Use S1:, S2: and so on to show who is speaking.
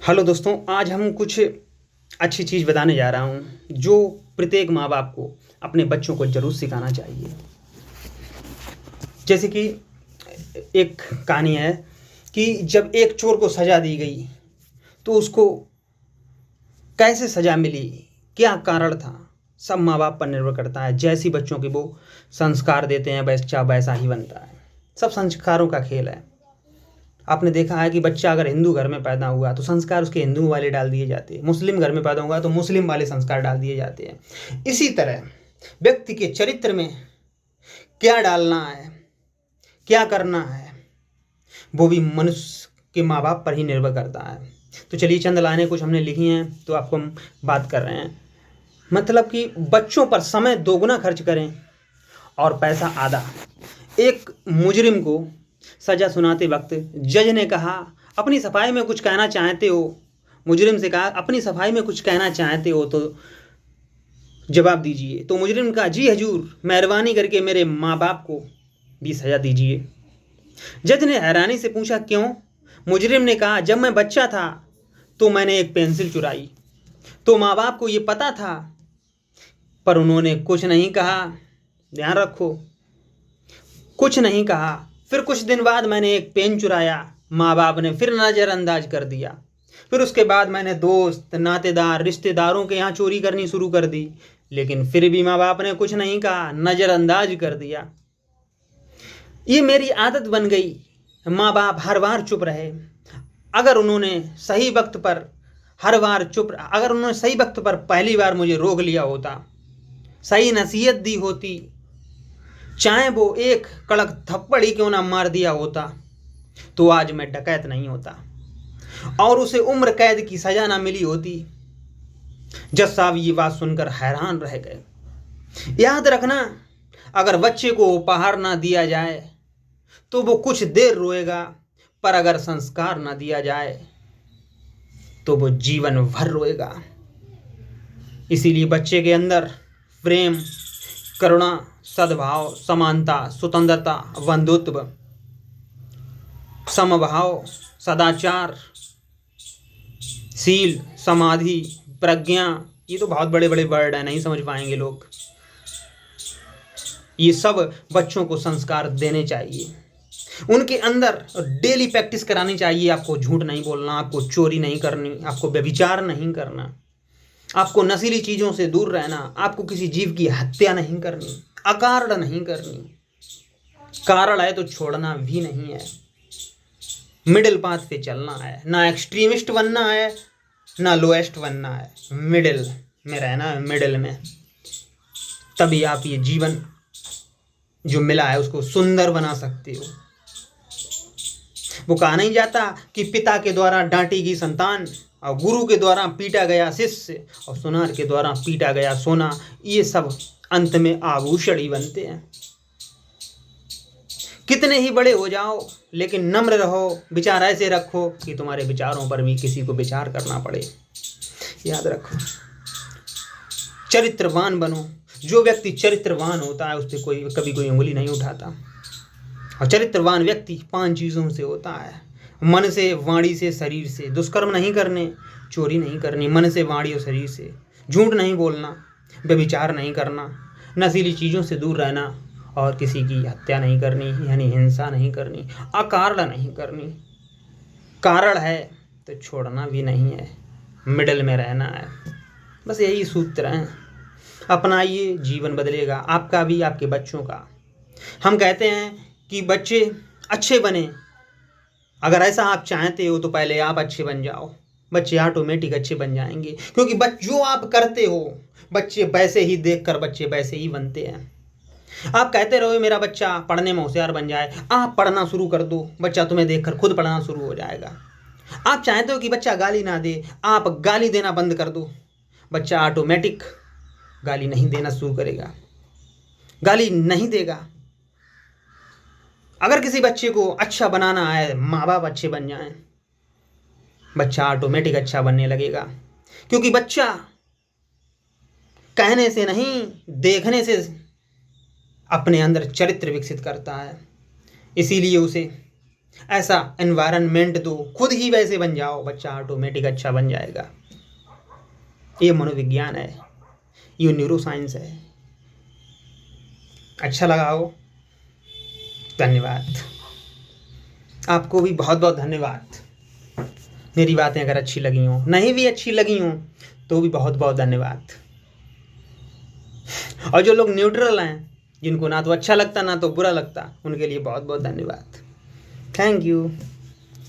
S1: Hello दोस्तों, आज हम कुछ अच्छी चीज़ बताने जा रहा हूँ जो प्रत्येक माँ बाप को अपने बच्चों को ज़रूर सिखाना चाहिए। जैसे कि एक कहानी है कि जब एक चोर को सज़ा दी गई तो उसको कैसे सज़ा मिली, क्या कारण था, सब माँ बाप पर निर्भर करता है। जैसी बच्चों के वो संस्कार देते हैं बच्चा वैसा ही बनता है। सब संस्कारों का खेल है। आपने देखा है कि बच्चा अगर हिंदू घर में पैदा हुआ तो संस्कार उसके हिंदू वाले डाल दिए जाते हैं, मुस्लिम घर में पैदा हुआ तो मुस्लिम वाले संस्कार डाल दिए जाते हैं। इसी तरह व्यक्ति के चरित्र में क्या डालना है, क्या करना है, वो भी मनुष्य के माँ बाप पर ही निर्भर करता है। तो चलिए, चंद लाइनें कुछ हमने लिखी हैं तो आपको हम बात कर रहे हैं। मतलब कि बच्चों पर समय दोगुना खर्च करें और पैसा आधा। एक मुजरिम को सजा सुनाते वक्त जज ने कहा, अपनी सफाई में कुछ कहना चाहते हो? मुजरिम से कहा, अपनी सफाई में कुछ कहना चाहते हो तो जवाब दीजिए। तो मुजरिम ने कहा, जी हजूर, मेहरबानी करके मेरे माँ बाप को भी सजा दीजिए। जज ने हैरानी से पूछा, क्यों? मुजरिम ने कहा, जब मैं बच्चा था तो मैंने एक पेंसिल चुराई, तो माँ बाप को ये पता था पर उन्होंने कुछ नहीं कहा। ध्यान रखो, कुछ नहीं कहा। फिर कुछ दिन बाद मैंने एक पेन चुराया, माँ बाप ने फिर नज़रअंदाज कर दिया। फिर उसके बाद मैंने दोस्त, नातेदार, रिश्तेदारों के यहाँ चोरी करनी शुरू कर दी, लेकिन फिर भी माँ बाप ने कुछ नहीं कहा, नज़रअंदाज कर दिया। ये मेरी आदत बन गई। माँ बाप हर बार चुप रहे। अगर उन्होंने सही वक्त पर अगर उन्होंने सही वक्त पर पहली बार मुझे रोक लिया होता, सही नसीहत दी होती, चाहे वो एक कड़क थप्पड़ ही क्यों ना मार दिया होता, तो आज मैं डकैत नहीं होता और उसे उम्र कैद की सजा ना मिली होती। जज साहब ये बात सुनकर हैरान रह गए। याद रखना, अगर बच्चे को उपहार ना दिया जाए तो वो कुछ देर रोएगा, पर अगर संस्कार ना दिया जाए तो वो जीवन भर रोएगा। इसीलिए बच्चे के अंदर प्रेम, करुणा, सद्भाव, समानता, स्वतंत्रता, बंधुत्व, समभाव, सदाचार, शील, समाधि, प्रज्ञा, ये तो बहुत बड़े बड़े वर्ड हैं, नहीं समझ पाएंगे लोग। ये सब बच्चों को संस्कार देने चाहिए। उनके अंदर डेली प्रैक्टिस करानी चाहिए। आपको झूठ नहीं बोलना, आपको चोरी नहीं करनी, आपको व्यभिचार नहीं करना, आपको नशीली चीज़ों से दूर रहना, आपको किसी जीव की हत्या नहीं करनी, अकारण नहीं करनी, कारण है तो छोड़ना भी नहीं है, मिडिल पाथ पे चलना है। ना एक्सट्रीमिस्ट बनना है ना लोएस्ट बनना है, मिडिल में रहना है, मिडिल में। तभी आप ये जीवन जो मिला है उसको सुंदर बना सकते हो। वो कहा नहीं जाता कि पिता के द्वारा डांटी गई संतान और गुरु के द्वारा पीटा गया शिष्य और सुनार के द्वारा पीटा गया सोना, ये सब अंत में आभूषण ही बनते हैं। कितने ही बड़े हो जाओ लेकिन नम्र रहो, विचार ऐसे रखो कि तुम्हारे विचारों पर भी किसी को विचार करना पड़े। याद रखो, चरित्रवान बनो। जो व्यक्ति चरित्रवान होता है उस पर कभी कोई उंगली नहीं उठाता। और चरित्रवान व्यक्ति 5 चीज़ों से होता है, मन से, वाणी से, शरीर से। दुष्कर्म नहीं करने, चोरी नहीं करनी, मन से, वाणी और शरीर से। झूठ नहीं बोलना, व्यभिचार नहीं करना, नशीली चीज़ों से दूर रहना और किसी की हत्या नहीं करनी, यानी हिंसा नहीं करनी, अकारण नहीं करनी। कारण है तो छोड़ना भी नहीं है, मिडल में रहना है। बस यही सूत्र हैं, अपनाइए, जीवन बदलेगा आपका भी, आपके बच्चों का। हम कहते हैं कि बच्चे अच्छे बने। अगर ऐसा आप चाहते हो तो पहले आप अच्छे बन जाओ, बच्चे ऑटोमेटिक अच्छे बन जाएंगे। क्योंकि जो आप करते हो बच्चे वैसे ही देखकर बच्चे वैसे ही बनते हैं। आप कहते रहो मेरा बच्चा पढ़ने में होशियार बन जाए, आप पढ़ना शुरू कर दो, बच्चा तुम्हें देखकर खुद पढ़ना शुरू हो जाएगा। आप चाहते हो कि बच्चा गाली ना दे, आप गाली देना बंद कर दो, बच्चा ऑटोमेटिक गाली नहीं देना शुरू करेगा, गाली नहीं देगा। अगर किसी बच्चे को अच्छा बनाना है, माँ बाप अच्छे बन जाएं, बच्चा ऑटोमेटिक अच्छा बनने लगेगा। क्योंकि बच्चा कहने से नहीं, देखने से अपने अंदर चरित्र विकसित करता है। इसीलिए उसे ऐसा एनवायरनमेंट दो, खुद ही वैसे बन जाओ, बच्चा ऑटोमेटिक अच्छा बन जाएगा। ये मनोविज्ञान है, ये न्यूरो साइंस है। अच्छा लगा हो? धन्यवाद। आपको भी बहुत बहुत धन्यवाद। मेरी बातें अगर अच्छी लगी हों, नहीं भी अच्छी लगी हों, तो भी बहुत बहुत धन्यवाद। और जो लोग न्यूट्रल हैं, जिनको ना तो अच्छा लगता ना तो बुरा लगता, उनके लिए बहुत बहुत धन्यवाद। Thank you.